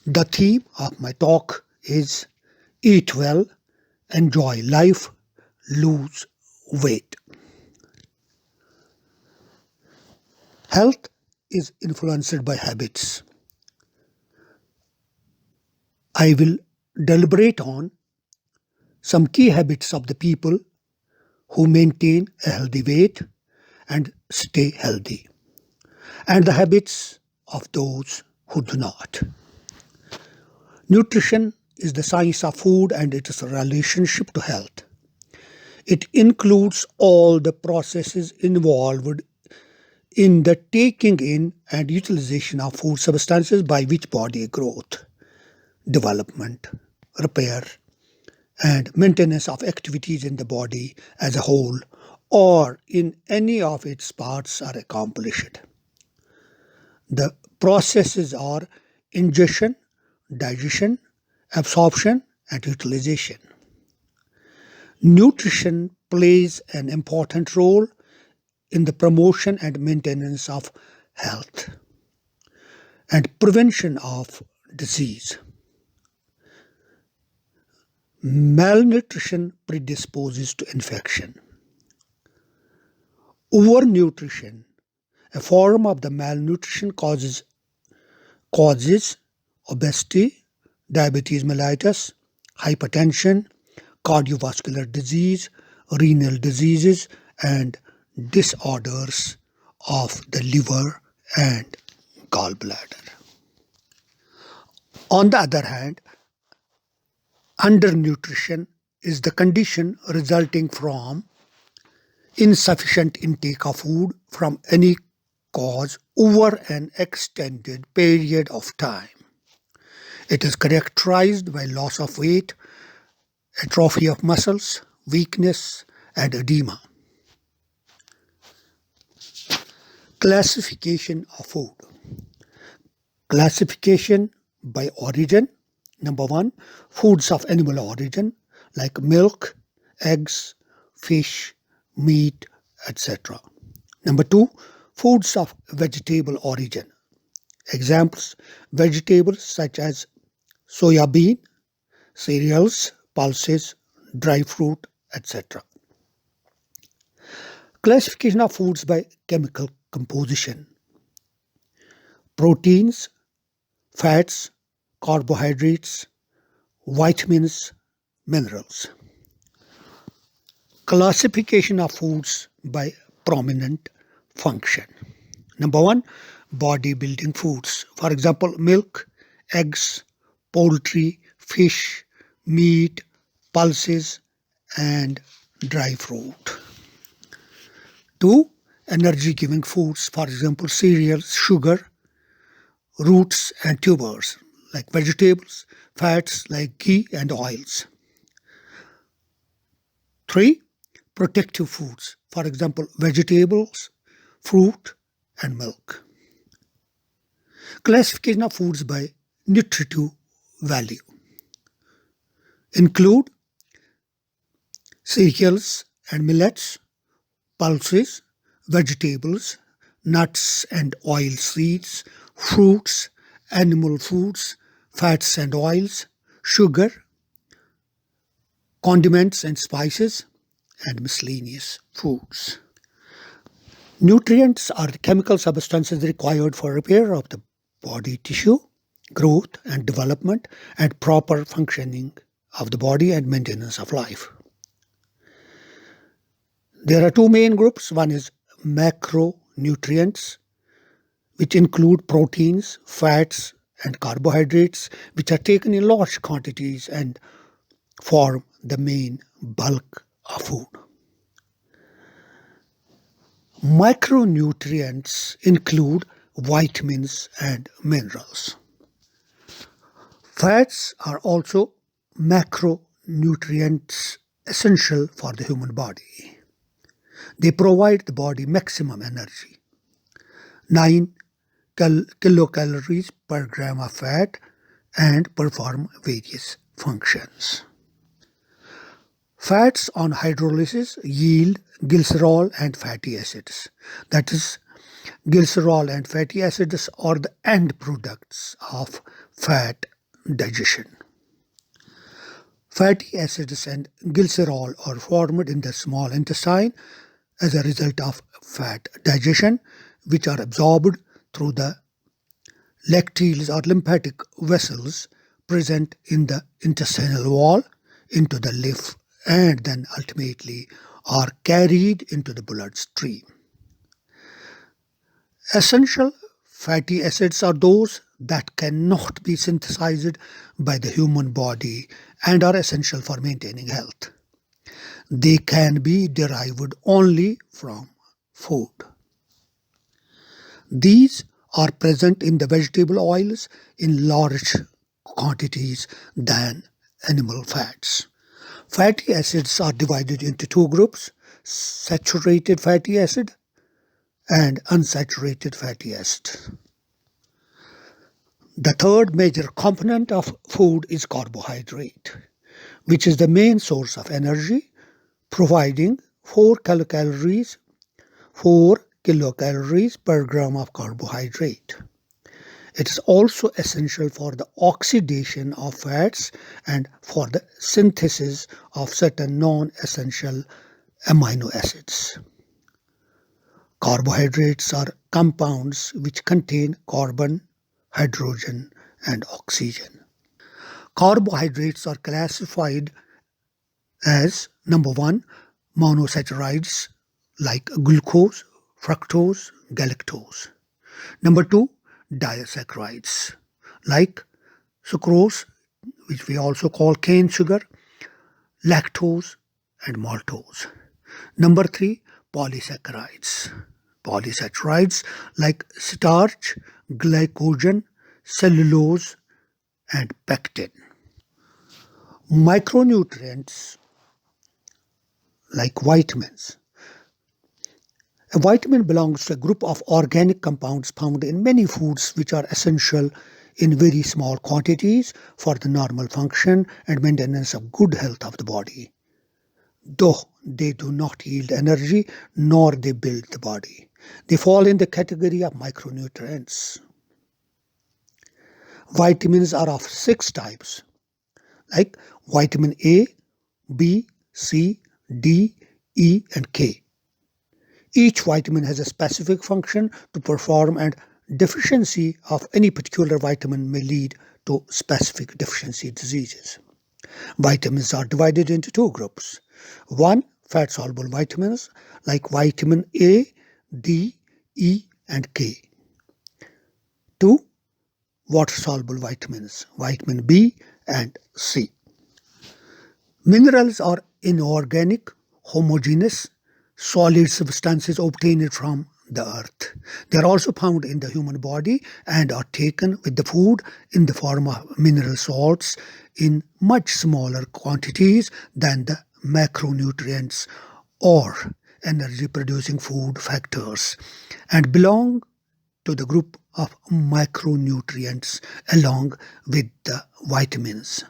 The theme of my talk is Eat Well, Enjoy Life, Lose Weight. Health is influenced by habits. I will deliberate on some key habits of the people who maintain a healthy weight and stay healthy, and the habits of those who do not. Nutrition is the science of food and its relationship to health. It includes all the processes involved in the taking in and utilization of food substances by which body growth, development, repair, and maintenance of activities in the body as a whole or in any of its parts are accomplished. The processes are ingestion, digestion, absorption, and utilization. Nutrition plays an important role in the promotion and maintenance of health and prevention of disease. Malnutrition predisposes to infection. Overnutrition, a form of the malnutrition, causes obesity, diabetes mellitus, hypertension, cardiovascular disease, renal diseases, and disorders of the liver and gallbladder. On the other hand, undernutrition is the condition resulting from insufficient intake of food from any cause over an extended period of time. It is characterized by loss of weight, atrophy of muscles, weakness, and edema. Classification of food. Classification by origin. Number 1, foods of animal origin like milk, eggs, fish, meat, etc. Number 2, foods of vegetable origin. Examples: vegetables such as soya bean, cereals, pulses, dry fruit, etc. Classification of foods by chemical composition. Proteins, fats, carbohydrates, vitamins, minerals. Classification of foods by prominent function. Number 1, bodybuilding foods. For example, milk, eggs, poultry, fish, meat, pulses, and dry fruit. 2, energy-giving foods. For example, cereals, sugar, roots, and tubers like vegetables, fats like ghee and oils. 3, protective foods. For example, vegetables, fruit, and milk. Classification of foods by nutritive value include cereals and millets, pulses, vegetables, nuts and oil seeds, fruits, animal foods, fats and oils, sugar, condiments and spices, and miscellaneous foods. Nutrients are the chemical substances required for repair of the body tissue, growth and development, and proper functioning of the body and maintenance of life. There are 2 main groups. One is macronutrients, which include proteins, fats, and carbohydrates, which are taken in large quantities and form the main bulk of food. Micronutrients include vitamins and minerals. Fats are also macronutrients essential for the human body. They provide the body maximum energy, 9 kilocalories per gram of fat, and perform various functions. Fats on hydrolysis yield glycerol and fatty acids. That is, glycerol and fatty acids are the end products of fat digestion. Fatty acids and glycerol are formed in the small intestine as a result of fat digestion, which are absorbed through the lacteals or lymphatic vessels present in the intestinal wall into the lymph and then ultimately are carried into the bloodstream. Essential fatty acids are those that cannot be synthesized by the human body and are essential for maintaining health. They can be derived only from food. These are present in the vegetable oils in large quantities than animal fats. Fatty acids are divided into two groups: saturated fatty acid and unsaturated fatty acid. The third major component of food is carbohydrate, which is the main source of energy, providing 4 kilocalories per gram of carbohydrate. It is also essential for the oxidation of fats and for the synthesis of certain non-essential amino acids. Carbohydrates are compounds which contain carbon, hydrogen, and oxygen. Carbohydrates are classified as number 1, monosaccharides like glucose, fructose, galactose. Number 2, disaccharides like sucrose, which we also call cane sugar, lactose, and maltose. Number 3, polysaccharides. Polysaccharides like starch, glycogen, cellulose, and pectin. Micronutrients like vitamins. A vitamin belongs to a group of organic compounds found in many foods which are essential in very small quantities for the normal function and maintenance of good health of the body. Though they do not yield energy nor they build the body. They fall in the category of micronutrients. Vitamins are of 6 types, like vitamin A, B, C, D, E, and K. Each vitamin has a specific function to perform, and deficiency of any particular vitamin may lead to specific deficiency diseases. Vitamins are divided into 2 groups. 1, fat-soluble vitamins like vitamin A, D, E, and K. 2, water-soluble vitamins, vitamin B and C. Minerals are inorganic, homogeneous, solid substances obtained from the earth. They are also found in the human body and are taken with the food in the form of mineral salts in much smaller quantities than the macronutrients or energy-producing food factors, and belong to the group of micronutrients along with the vitamins.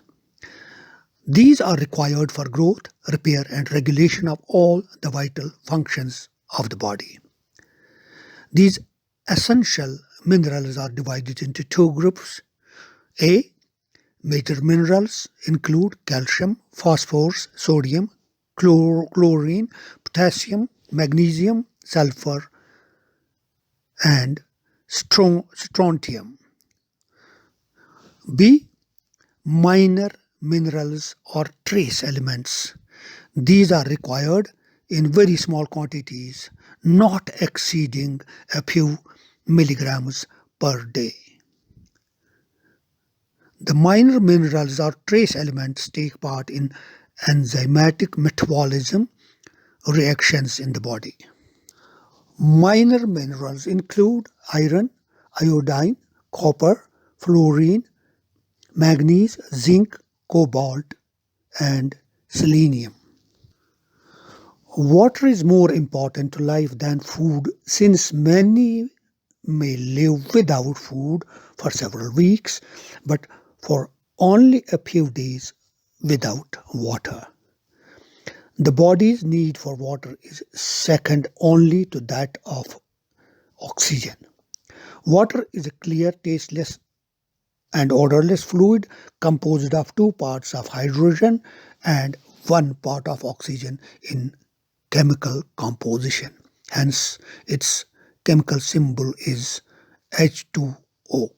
These are required for growth, repair, and regulation of all the vital functions of the body. These essential minerals are divided into 2 groups. A. Major minerals include calcium, phosphorus, sodium, chlorine, potassium, magnesium, sulfur, and strontium. B. Minor minerals or trace elements. These are required in very small quantities, not exceeding a few milligrams per day. The minor minerals or trace elements take part in enzymatic metabolism reactions in the body. Minor minerals include iron, iodine, copper, fluorine, manganese, zinc, cobalt, and selenium. Water is more important to life than food, since many may live without food for several weeks, but for only a few days without water. The body's need for water is second only to that of oxygen. Water is a clear, tasteless and odorless fluid composed of 2 parts of hydrogen and 1 part of oxygen in chemical composition. Hence, its chemical symbol is H2O.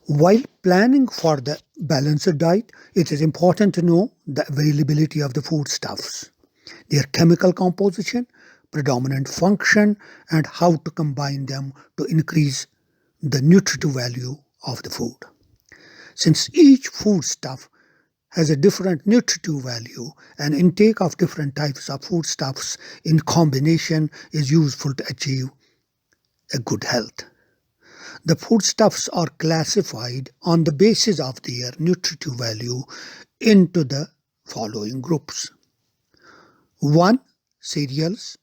While planning for the balanced diet, it is important to know the availability of the foodstuffs, their chemical composition, predominant function, and how to combine them to increase the nutritive value of the food. Since each foodstuff has a different nutritive value, an intake of different types of foodstuffs in combination is useful to achieve a good health. The foodstuffs are classified on the basis of their nutritive value into the following groups. 1. Cereals,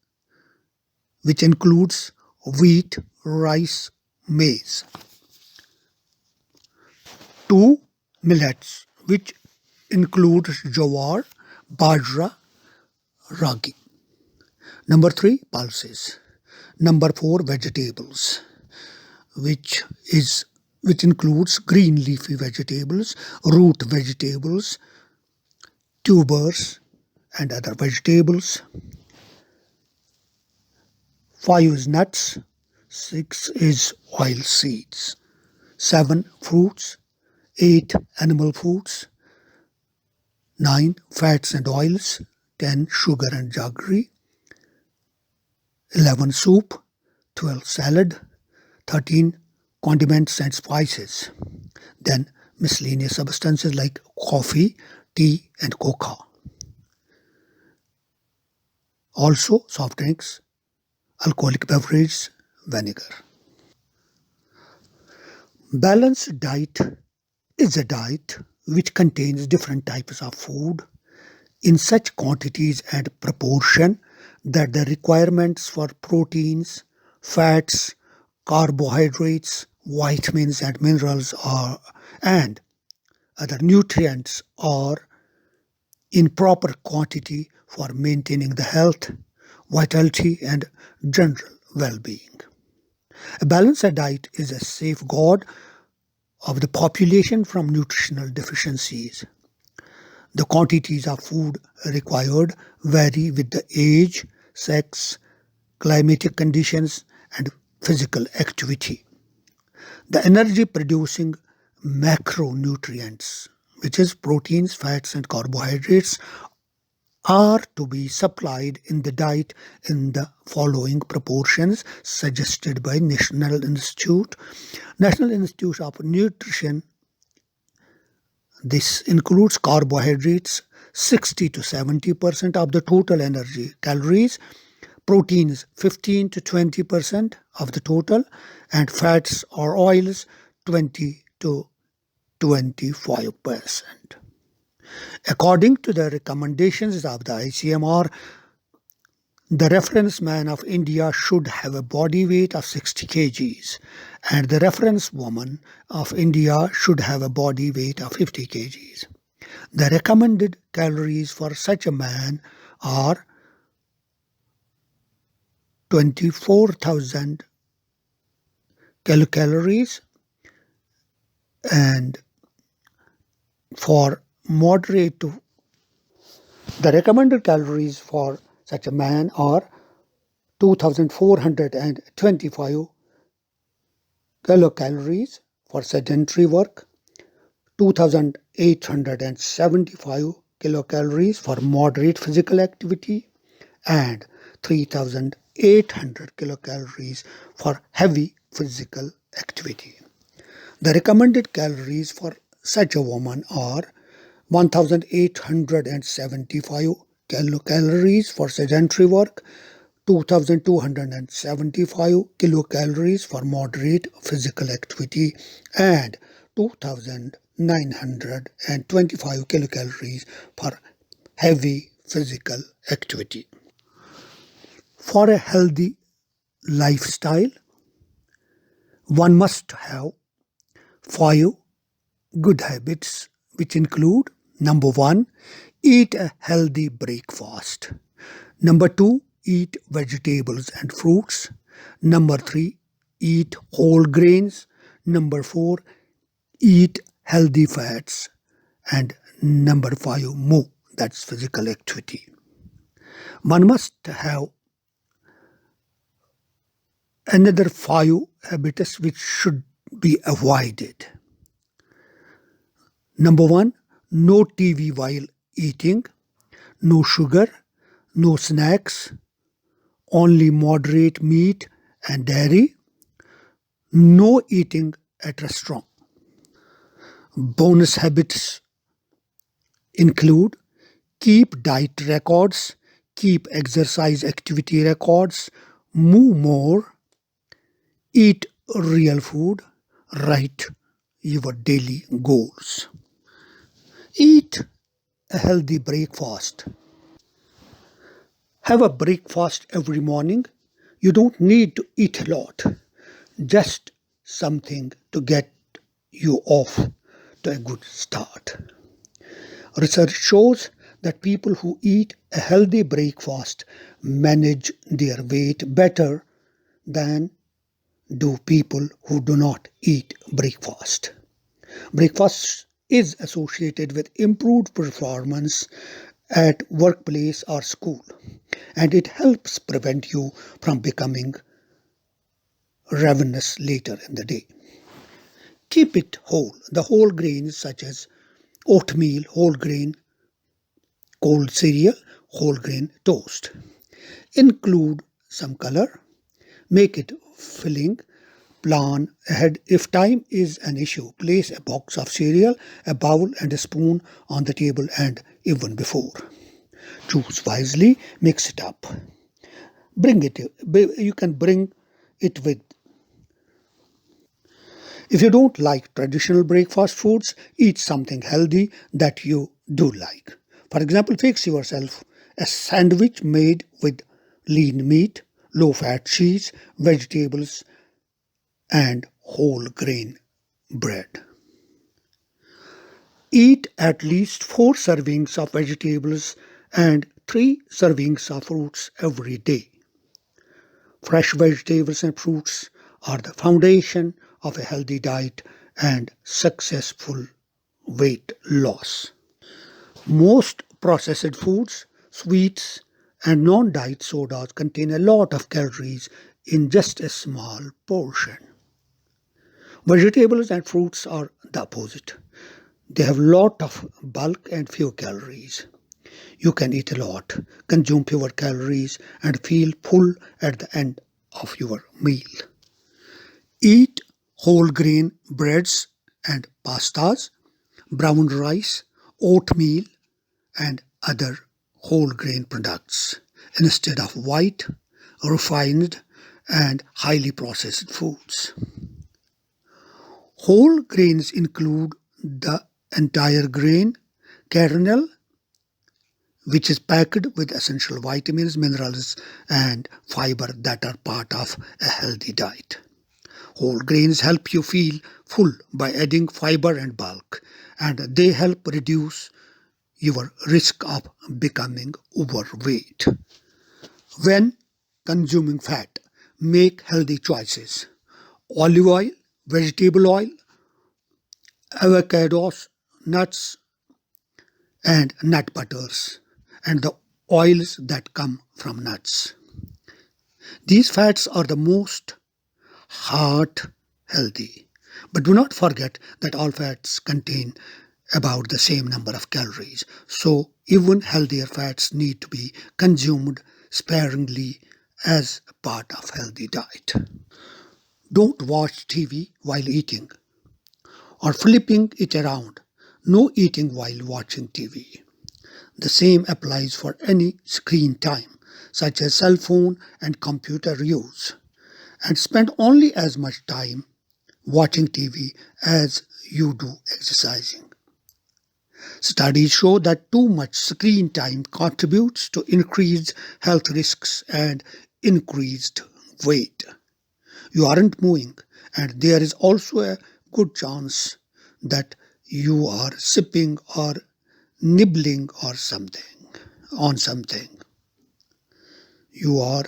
which includes wheat, rice, maize. 2. Millets, which includes jowar, bajra, ragi. Number 3. Pulses. Number 4. Vegetables, which includes green leafy vegetables, root vegetables, tubers, and other vegetables. 5 is nuts. 6 is oil seeds. 7. Fruits. 8. Animal foods. 9. Fats and oils. 10. Sugar and jaggery. 11. Soup. 12. Salad. 13. Condiments and spices. Then miscellaneous substances like coffee, tea, and cocoa. Also soft drinks, alcoholic beverages, vinegar. Balanced diet is a diet which contains different types of food in such quantities and proportion that the requirements for proteins, fats, carbohydrates, vitamins and minerals and other nutrients are in proper quantity for maintaining the health, vitality and general well-being. A balanced diet is a safeguard of the population from nutritional deficiencies. The quantities of food required vary with the age, sex, climatic conditions, and physical activity. The energy-producing macronutrients, which is proteins, fats, and carbohydrates, are to be supplied in the diet in the following proportions suggested by National Institute of Nutrition. This includes carbohydrates, 60 to 70% of the total energy calories, proteins 15 to 20% of the total, and fats or oils 20 to 25%. According to the recommendations of the ICMR, the reference man of India should have a body weight of 60 kgs and the reference woman of India should have a body weight of 50 kgs. The recommended calories for such a man are 24,000 kilocalories, and for moderate to the recommended calories for such a man are 2,425 kilocalories for sedentary work, 2,875 kilocalories for moderate physical activity, and 3,800 kilocalories for heavy physical activity. The recommended calories for such a woman are 1,875 kilocalories for sedentary work, 2,275 kilocalories for moderate physical activity, and 2,925 kilocalories for heavy physical activity. For a healthy lifestyle, one must have 5 good habits, which include: number 1, eat a healthy breakfast. Number 2, eat vegetables and fruits. Number 3, eat whole grains. Number 4, eat healthy fats. And number 5, move. That's physical activity. One must have another 5 habits which should be avoided. Number 1, no TV while eating, no sugar, no snacks, only moderate meat and dairy, no eating at restaurant. Bonus habits include keep diet records, keep exercise activity records, move more, eat real food, write your daily goals. Eat a healthy breakfast. Have a breakfast every morning. You don't need to eat a lot, just something to get you off to a good start. Research shows that people who eat a healthy breakfast manage their weight better than do people who do not eat breakfast. Breakfast is associated with improved performance at workplace or school, and it helps prevent you from becoming ravenous later in the day. Keep it whole. The whole grains such as oatmeal, whole grain, cold cereal, whole grain toast. Include some color, make it filling, plan ahead. If time is an issue, place a box of cereal, a bowl and a spoon on the table and even before. Choose wisely, mix it up. You can bring it with. If you don't like traditional breakfast foods, eat something healthy that you do like. For example, fix yourself a sandwich made with lean meat, low-fat cheese, vegetables, and whole grain bread. Eat at least 4 servings of vegetables and 3 servings of fruits every day. Fresh vegetables and fruits are the foundation of a healthy diet and successful weight loss. Most processed foods, sweets, and non-diet sodas contain a lot of calories in just a small portion. Vegetables and fruits are the opposite. They have a lot of bulk and few calories. You can eat a lot, consume fewer calories, and feel full at the end of your meal. Eat whole grain breads and pastas, brown rice, oatmeal, and other whole grain products instead of white, refined, and highly processed foods. Whole grains include the entire grain, kernel, which is packed with essential vitamins, minerals, and fiber that are part of a healthy diet. Whole grains help you feel full by adding fiber and bulk, and they help reduce your risk of becoming overweight. When consuming fat, make healthy choices. Olive oil, vegetable oil, avocados, nuts, and nut butters, and the oils that come from nuts. These fats are the most heart healthy. But do not forget that all fats contain about the same number of calories. So even healthier fats need to be consumed sparingly as a part of healthy diet. Don't watch TV while eating or flipping it around. No eating while watching TV. The same applies for any screen time, such as cell phone and computer use. And spend only as much time watching TV as you do exercising. Studies show that too much screen time contributes to increased health risks and increased weight. You aren't moving, and there is also a good chance that you are sipping or nibbling or something on something. You are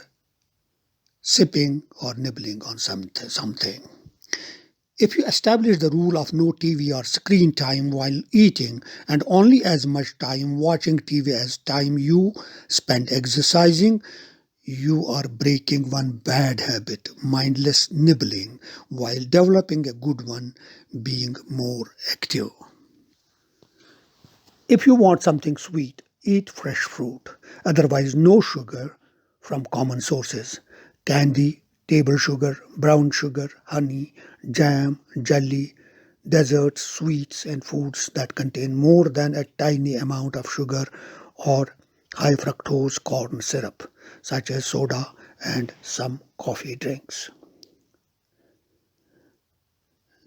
sipping or nibbling on something. If you establish the rule of no TV or screen time while eating and only as much time watching TV as time you spend exercising, you are breaking one bad habit, mindless nibbling, while developing a good one, being more active. If you want something sweet, eat fresh fruit, otherwise no sugar from common sources. Candy, table sugar, brown sugar, honey, jam, jelly, desserts, sweets, and foods that contain more than a tiny amount of sugar or high fructose corn syrup, such as soda and some coffee drinks.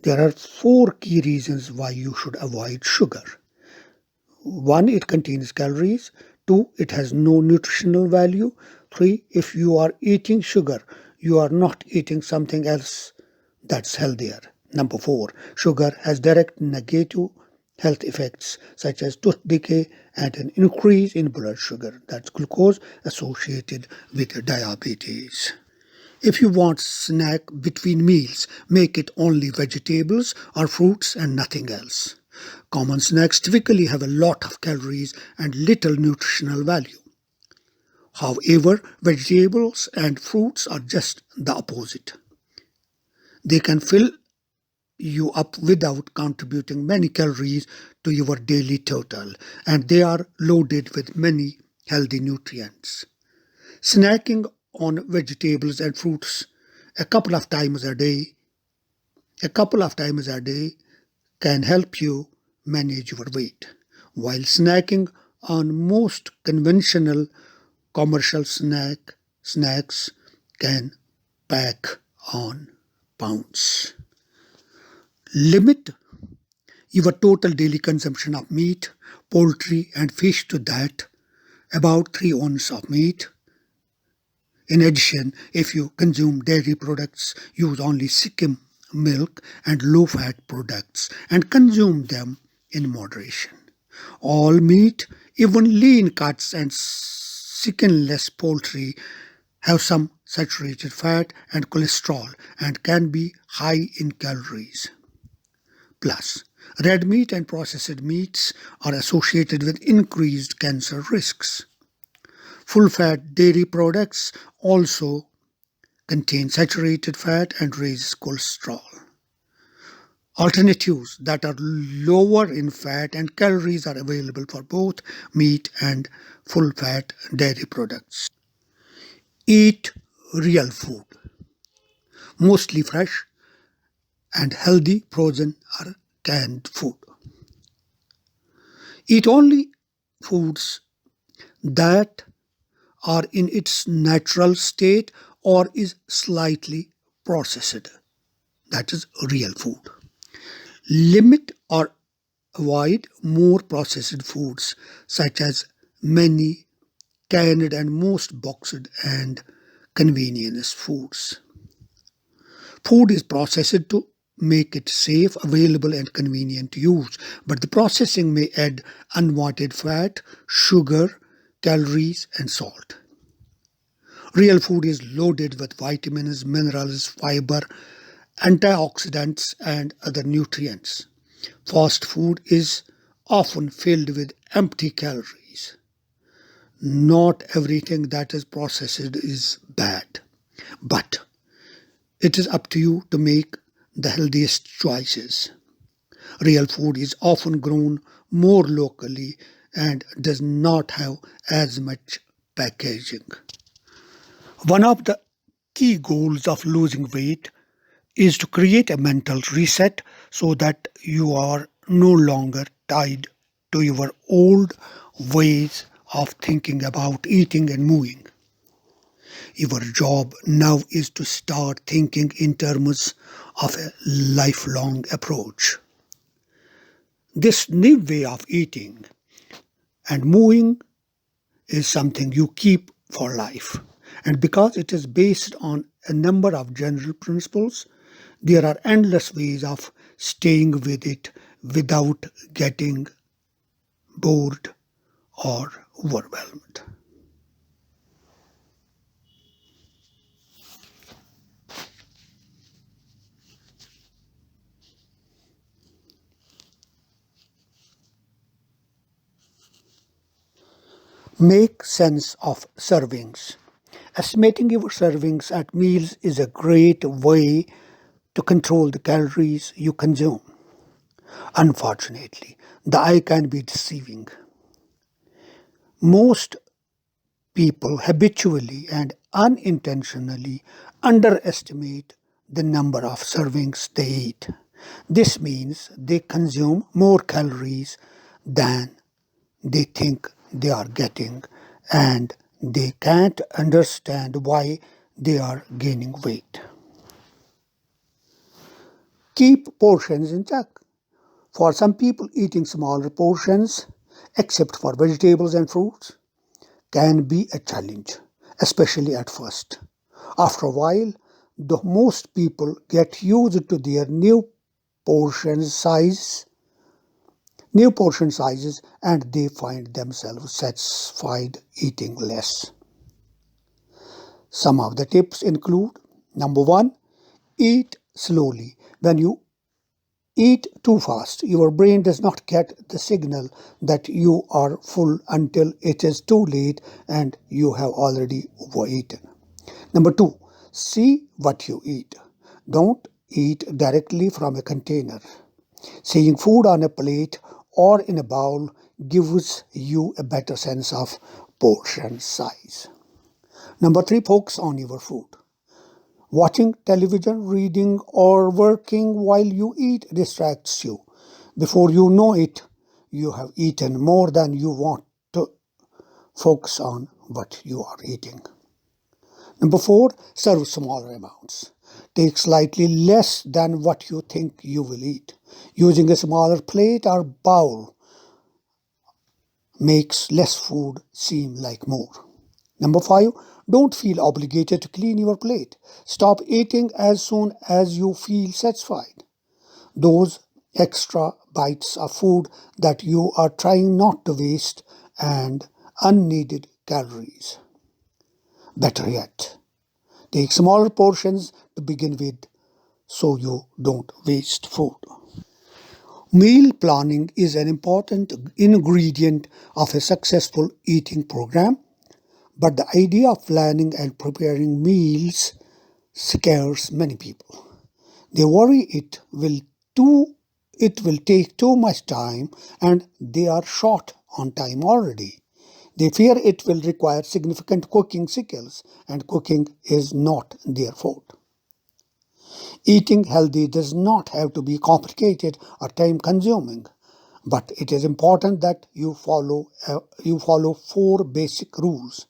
There are four key reasons why you should avoid sugar. 1. It contains calories. 2. It has no nutritional value. 3. If you are eating sugar, you are not eating something else that's healthier. Number 4. Sugar has direct negative health effects such as tooth decay and an increase in blood sugar, that's glucose, associated with diabetes. If you want snack between meals, make it only vegetables or fruits and nothing else. Common snacks typically have a lot of calories and little nutritional value. However, vegetables and fruits are just the opposite. They can fill you up without contributing many calories to your daily total, and they are loaded with many healthy nutrients. Snacking on vegetables and fruits a couple of times a day a couple of times a day can help you manage your weight, while snacking on most conventional commercial snacks can pack on pounds. Limit your total daily consumption of meat, poultry, and fish to that, about 3 ounces of meat. In addition, if you consume dairy products, use only skim milk and low-fat products and consume them in moderation. All meat, even lean cuts and skinless poultry, have some saturated fat and cholesterol and can be high in calories. Plus, red meat and processed meats are associated with increased cancer risks. Full-fat dairy products also contain saturated fat and raise cholesterol. Alternatives that are lower in fat and calories are available for both meat and full-fat dairy products. Eat real food, mostly fresh and healthy frozen or canned food. Eat only foods that are in its natural state or is slightly processed. That is real food. Limit or avoid more processed foods such as many canned and most boxed and convenience foods. Food is processed to make it safe, available, and convenient to use, but the processing may add unwanted fat, sugar, calories, and salt. Real food is loaded with vitamins, minerals, fiber, antioxidants, and other nutrients. Fast food is often filled with empty calories. Not everything that is processed is bad, but it is up to you to make the healthiest choices. Real food is often grown more locally and does not have as much packaging. One of the key goals of losing weight is to create a mental reset so that you are no longer tied to your old ways of thinking about eating and moving. Your job now is to start thinking in terms of a lifelong approach. This new way of eating and moving is something you keep for life. And because it is based on a number of general principles, there are endless ways of staying with it without getting bored or overwhelmed. Make sense of servings. Estimating your servings at meals is a great way to control the calories you consume. Unfortunately, the eye can be deceiving. Most people habitually and unintentionally underestimate the number of servings they eat. This means they consume more calories than they think they are getting, and they can't understand why they are gaining weight. Keep portions in check. For some people, eating smaller portions, except for vegetables and fruits, can be a challenge, especially at first. After a while, most people get used to their new portion sizes, and they find themselves satisfied eating less. Some of the tips include: number one, eat slowly. When you eat too fast, your brain does not get the signal that you are full until it is too late and you have already overeaten. Number two, see what you eat. Don't eat directly from a container. Seeing food on a plate or in a bowl gives you a better sense of portion size. Number three, focus on your food. Watching television, reading, or working while you eat distracts you. Before you know it, you have eaten more than you want to. Focus on what you are eating. Number four, serve smaller amounts. Take slightly less than what you think you will eat. Using a smaller plate or bowl makes less food seem like more. Number five, don't feel obligated to clean your plate. Stop eating as soon as you feel satisfied. Those extra bites of food that you are trying not to waste and unneeded calories. Better yet, take smaller portions to begin with so you don't waste food. Meal planning is an important ingredient of a successful eating program, but the idea of planning and preparing meals scares many people. They worry it will take too much time and they are short on time already. They fear it will require significant cooking skills, and cooking is not their fault. Eating healthy does not have to be complicated or time consuming, but it is important that you follow four basic rules.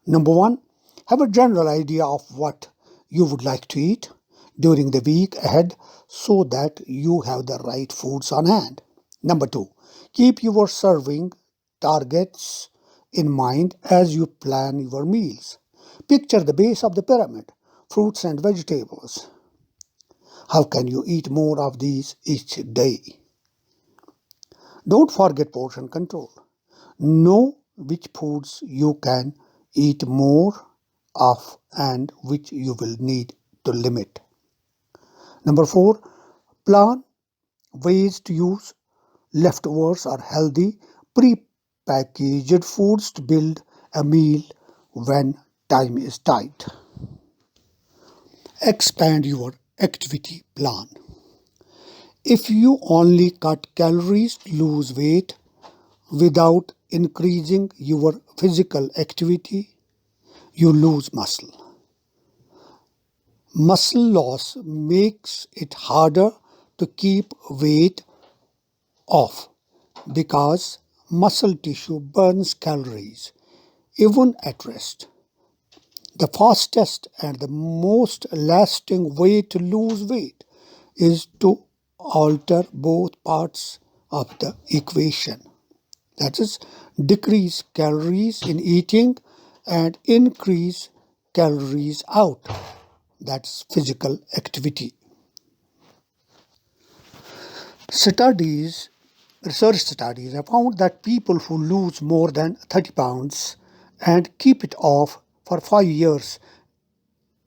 Number one, have a general idea of what you would like to eat during the week ahead so that you have the right foods on hand. Number two, keep your serving targets in mind as you plan your meals. Picture the base of the pyramid, fruits and vegetables. How can you eat more of these each day? Don't forget portion control. Know which foods you can eat more of and which you will need to limit. Number four, plan ways to use leftovers or healthy pre-packaged foods to build a meal when time is tight. Expand your activity plan. If you only cut calories to lose weight without increasing your physical activity, you lose muscle. Muscle loss makes it harder to keep weight off because muscle tissue burns calories even at rest. The fastest and the most lasting way to lose weight is to alter both parts of the equation. That is, decrease calories in eating and increase calories out. That's physical activity. Studies, research studies have found that people who lose more than 30 pounds and keep it off for 5 years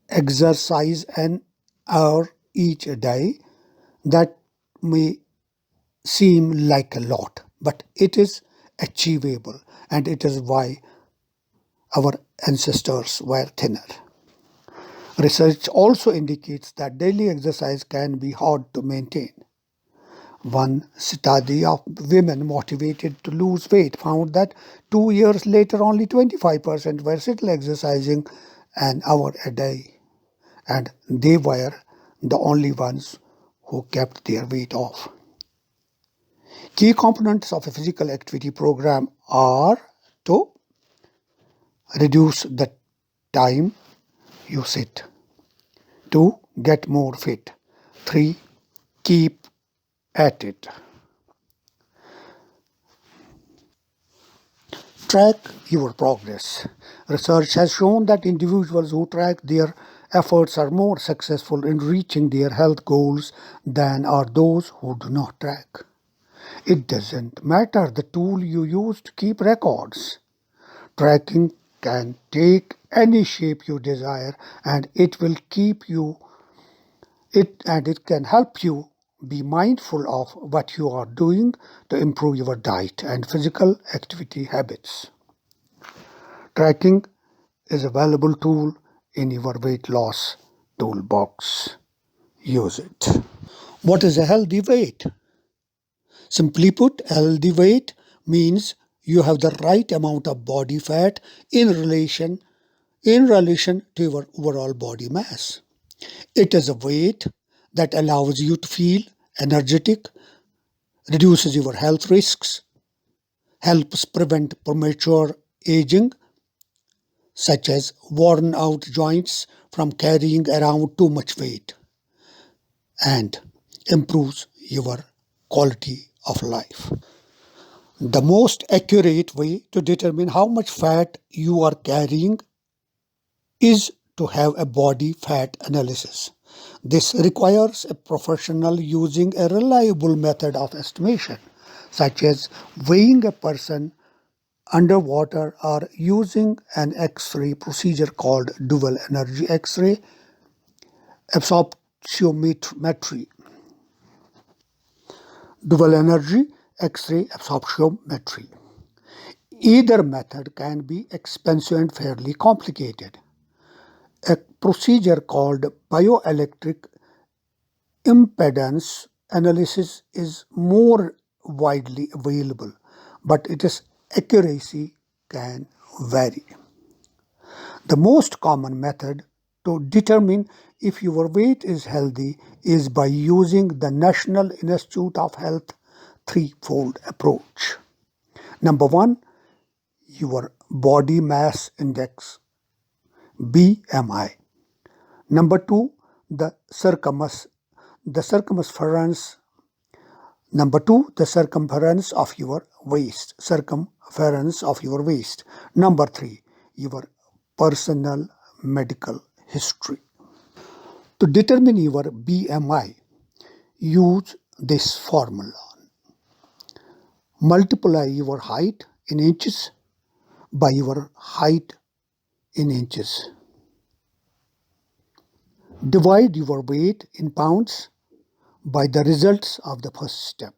exercise an hour each day. That may seem like a lot, but it is achievable, and it is why our ancestors were thinner. Research also indicates that daily exercise can be hard to maintain. One study of women motivated to lose weight found that 2 years later only 25% were still exercising an hour a day, and they were the only ones who kept their weight off. Key components of a physical activity program are to reduce the time you sit, 2. Get more fit, 3. Keep at it. Track your progress. Research has shown that individuals who track their efforts are more successful in reaching their health goals than are those who do not track. It doesn't matter the tool you use to keep records. Tracking can take any shape you desire, and it can help you be mindful of what you are doing to improve your diet and physical activity habits. Tracking is a valuable tool in your weight loss toolbox. Use it. What is a healthy weight? Simply put, a healthy weight means you have the right amount of body fat in relation to your overall body mass. It is a weight that allows you to feel energetic, reduces your health risks, helps prevent premature aging, such as worn out joints from carrying around too much weight, and improves your quality of life. The most accurate way to determine how much fat you are carrying is to have a body fat analysis. This requires a professional using a reliable method of estimation, such as weighing a person underwater or using an X-ray procedure called dual energy X-ray absorptiometry. Dual energy X-ray absorptiometry. Either method can be expensive and fairly complicated. A procedure called bioelectric impedance analysis is more widely available, but its accuracy can vary. The most common method to determine if your weight is healthy is by using the National Institute of Health threefold approach. Number 1, your body mass index, BMI. Number 2, the circumference. Number 2, the circumference of your waist. Number 3, your personal medical history. To determine your BMI, use this formula. Multiply your height in inches by your height in inches. Divide your weight in pounds by the results of the first step.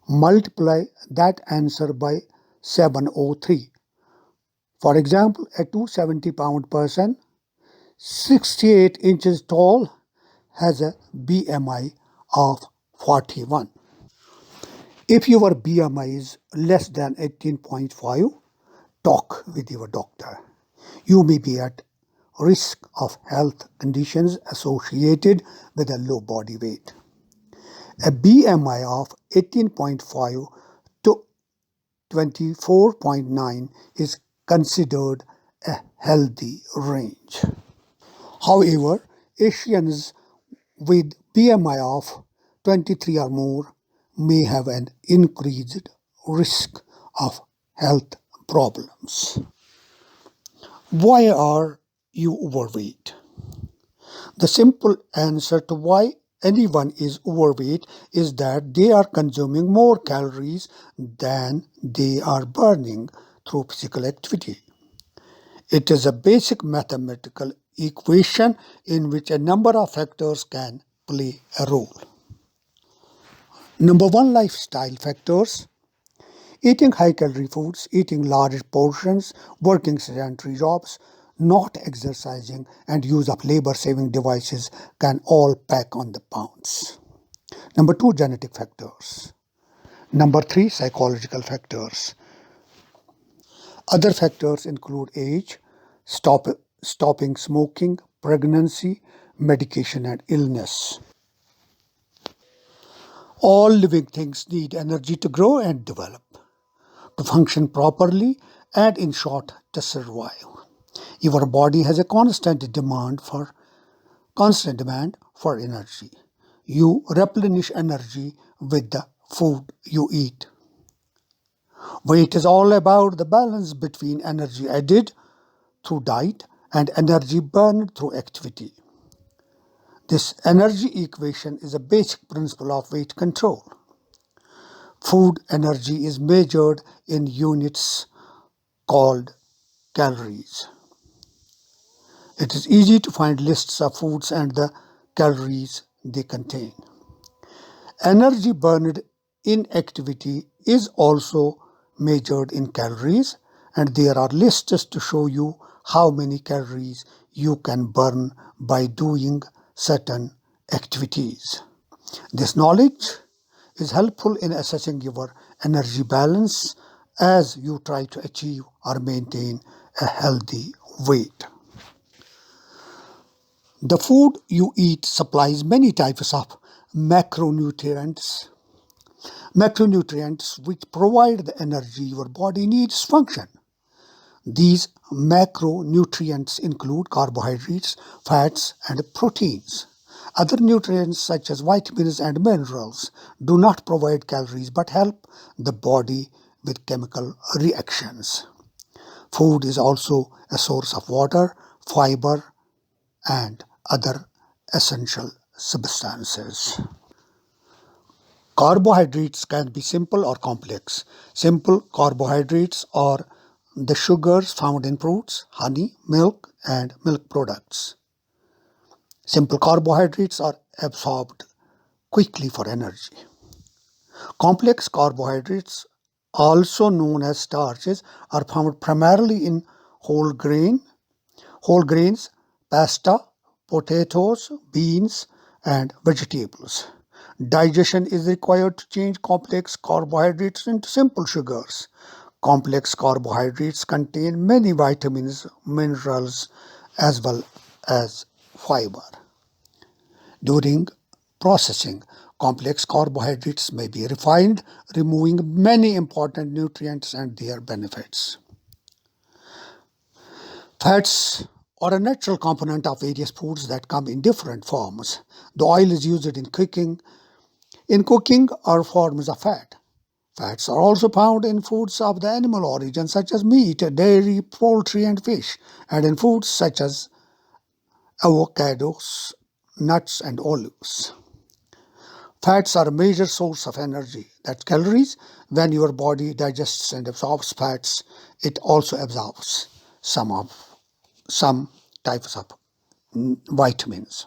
Multiply that answer by 703. For example, a 270-pound person, 68 inches tall, has a BMI of 41. If your BMI is less than 18.5, talk with your doctor. You may be at risk of health conditions associated with a low body weight. A BMI of 18.5 to 24.9 is considered a healthy range. However, Asians with BMI of 23 or more may have an increased risk of health problems. Why are you overweight? The simple answer to why anyone is overweight is that they are consuming more calories than they are burning through physical activity. It is a basic mathematical equation in which a number of factors can play a role. Number 1, lifestyle factors. Eating high-calorie foods, eating large portions, working sedentary jobs, not exercising, and use of labor-saving devices can all pack on the pounds. Number 2, genetic factors. Number 3, psychological factors. Other factors include age, stopping smoking, pregnancy, medication, and illness. All living things need energy to grow and develop, to function properly, and in short, to survive. Your body has a constant demand for energy. You replenish energy with the food you eat. Weight is all about the balance between energy added through diet and energy burned through activity. This energy equation is a basic principle of weight control. Food energy is measured in units called calories. It is easy to find lists of foods and the calories they contain. Energy burned in activity is also measured in calories, and there are lists to show you how many calories you can burn by doing certain activities. This knowledge is helpful in assessing your energy balance as you try to achieve or maintain a healthy weight. The food you eat supplies many types of macronutrients which provide the energy your body needs to function. These macronutrients include carbohydrates, fats, and proteins. Other nutrients such as vitamins and minerals do not provide calories but help the body with chemical reactions. Food is also a source of water, fiber, and other essential substances. Carbohydrates can be simple or complex. Simple carbohydrates are the sugars found in fruits, honey, milk, and milk products. Simple carbohydrates are absorbed quickly for energy. Complex carbohydrates, also known as starches, are found primarily in whole grains, pasta, potatoes, beans, and vegetables. Digestion is required to change complex carbohydrates into simple sugars. Complex carbohydrates contain many vitamins, minerals, as well as fiber. During processing, complex carbohydrates may be refined, removing many important nutrients and their benefits. Fats are a natural component of various foods that come in different forms. The oil is used in cooking. In cooking are forms of fat. Fats are also found in foods of the animal origin such as meat, dairy, poultry, and fish, and in foods such as avocados, nuts, and olives. Fats are a major source of energy. That's calories. When your body digests and absorbs fats, it also absorbs some types of vitamins.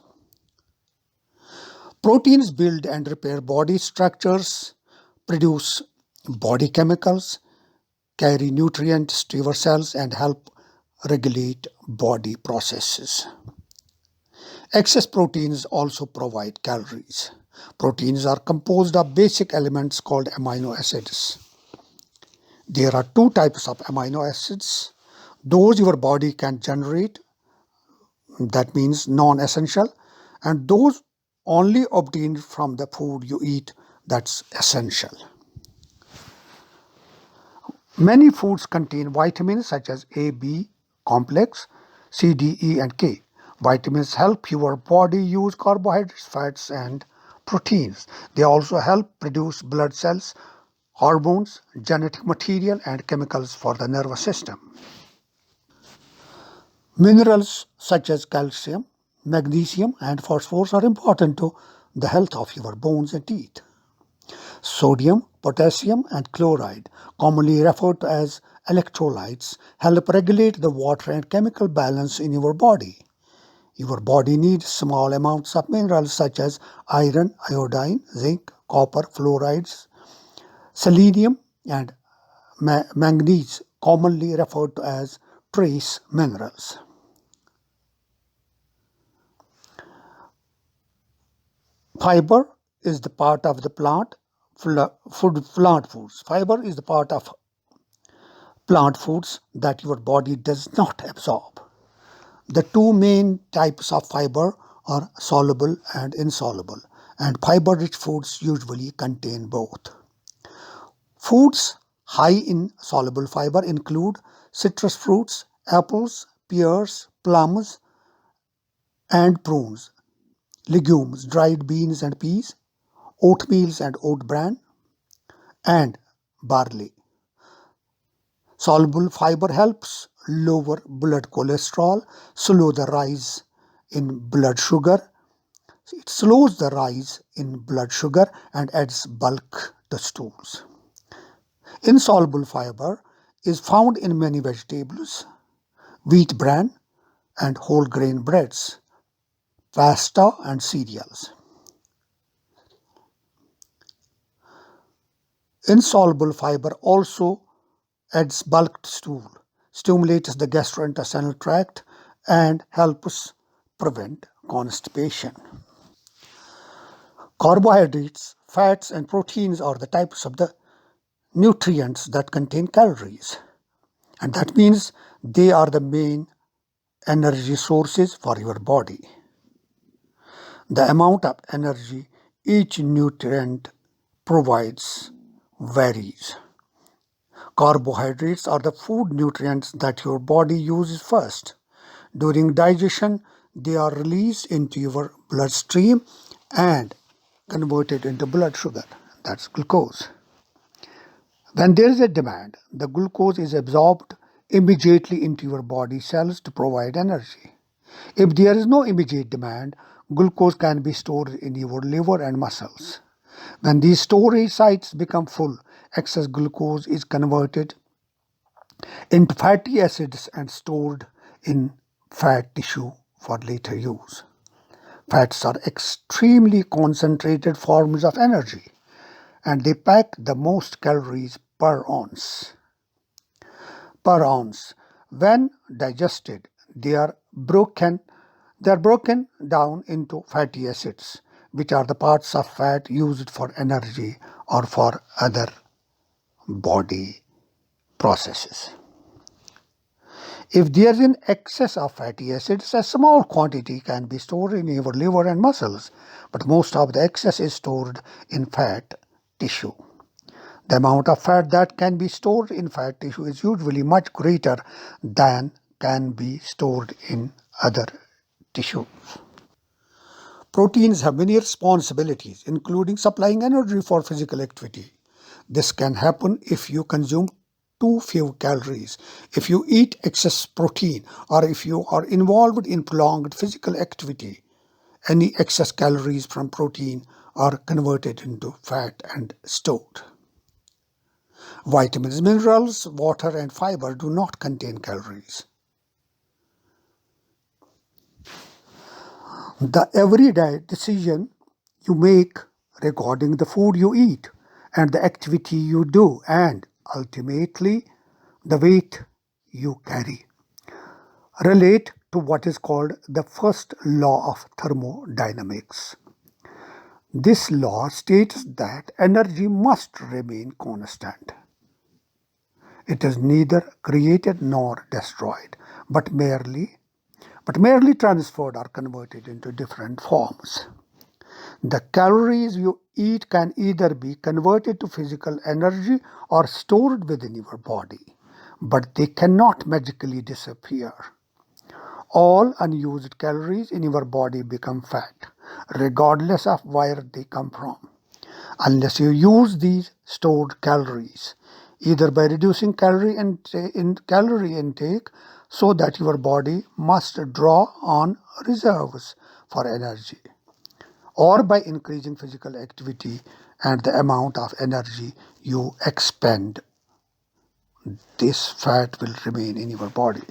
Proteins build and repair body structures, produce body chemicals, carry nutrients to your cells, and help regulate body processes. Excess proteins also provide calories. Proteins are composed of basic elements called amino acids. There are two types of amino acids. Those your body can generate, that means non-essential, and those only obtained from the food you eat, that's essential. Many foods contain vitamins such as A, B complex, C, D, E, and K. Vitamins help your body use carbohydrates, fats, and proteins. They also help produce blood cells, hormones, genetic material, and chemicals for the nervous system. Minerals such as calcium, magnesium, and phosphorus are important to the health of your bones and teeth. Sodium, potassium, and chloride, commonly referred to as electrolytes, help regulate the water and chemical balance in your body. Your body needs small amounts of minerals such as iron, iodine, zinc, copper, fluorides, selenium, and manganese, commonly referred to as trace minerals. Fiber is the part of the plant foods. Fiber is the part of plant foods that your body does not absorb. The two main types of fiber are soluble and insoluble, and fiber-rich foods usually contain both. Foods high in soluble fiber include citrus fruits, apples, pears, plums, and prunes, legumes, dried beans and peas, oatmeal and oat bran, and barley. Soluble fiber helps lower blood cholesterol, slow the rise in blood sugar. It slows the rise in blood sugar and adds bulk to stools. Insoluble fiber is found in many vegetables, wheat bran and whole grain breads, pasta and cereals. Insoluble fiber also adds bulk to stool, stimulates the gastrointestinal tract, and helps prevent constipation. Carbohydrates, fats, and proteins are the types of the nutrients that contain calories, and that means they are the main energy sources for your body. The amount of energy each nutrient provides varies. Carbohydrates are the food nutrients that your body uses first. During digestion, they are released into your bloodstream and converted into blood sugar, that's glucose. When there is a demand, the glucose is absorbed immediately into your body cells to provide energy. If there is no immediate demand, glucose can be stored in your liver and muscles. When these storage sites become full, excess glucose is converted into fatty acids and stored in fat tissue for later use. Fats are extremely concentrated forms of energy, and they pack the most calories per ounce. When digested, they are broken down into fatty acids, which are the parts of fat used for energy or for other body processes. If there is an excess of fatty acids, a small quantity can be stored in your liver and muscles, but most of the excess is stored in fat tissue. The amount of fat that can be stored in fat tissue is usually much greater than can be stored in other tissues. Proteins have many responsibilities, including supplying energy for physical activity. This can happen if you consume too few calories, if you eat excess protein, or if you are involved in prolonged physical activity. Any excess calories from protein are converted into fat and stored. Vitamins, minerals, water, and fiber do not contain calories. The everyday decision you make regarding the food you eat and the activity you do, and ultimately the weight you carry, relate to what is called the first law of thermodynamics. This law states that energy must remain constant. It is neither created nor destroyed, but merely transferred or converted into different forms. The calories you eat can either be converted to physical energy or stored within your body, but they cannot magically disappear. All unused calories in your body become fat, regardless of where they come from, unless you use these stored calories, either by reducing calorie intake so that your body must draw on reserves for energy, or by increasing physical activity and the amount of energy you expend. This fat will remain in your body.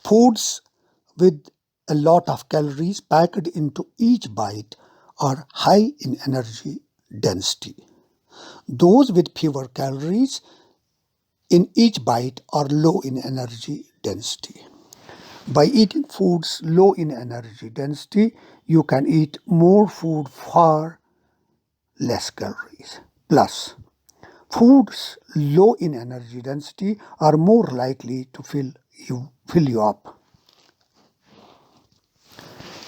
Foods with a lot of calories packed into each bite are high in energy density. Those with fewer calories in each bite are low in energy density. By eating foods low in energy density, you can eat more food for less calories. Plus, foods low in energy density are more likely to fill you up.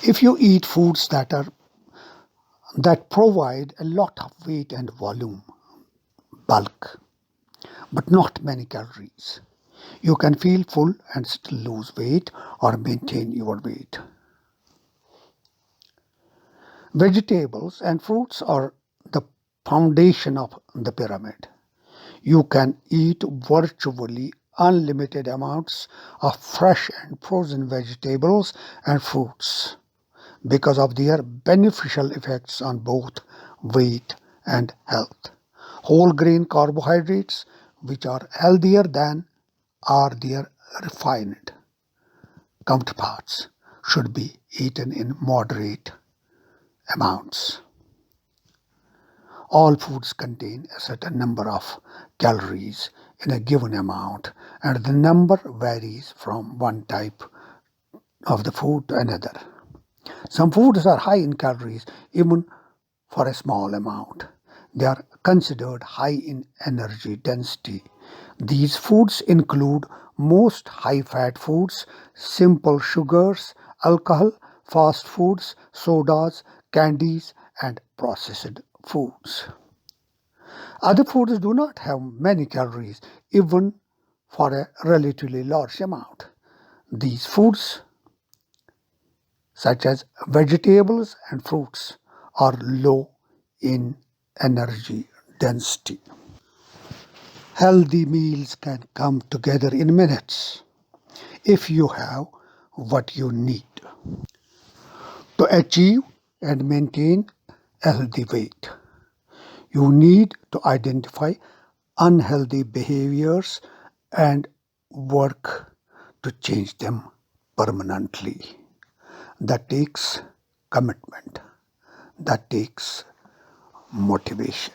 If you eat foods that provide a lot of weight and volume, bulk, but not many calories, you can feel full and still lose weight or maintain your weight. Vegetables and fruits are the foundation of the pyramid. You can eat virtually unlimited amounts of fresh and frozen vegetables and fruits because of their beneficial effects on both weight and health. Whole grain carbohydrates, which are healthier than are their refined counterparts, should be eaten in moderate amounts. All foods contain a certain number of calories in a given amount, and the number varies from one type of the food to another. Some foods are high in calories even for a small amount. They are considered high in energy density. These foods include most high-fat foods, simple sugars, alcohol, fast foods, sodas, candies, and processed foods. Other foods do not have many calories, even for a relatively large amount. These foods, such as vegetables and fruits, are low in energy density. Healthy meals can come together in minutes if you have what you need to achieve and maintain a healthy weight. You need to identify unhealthy behaviors and work to change them permanently. That takes commitment. That takes motivation.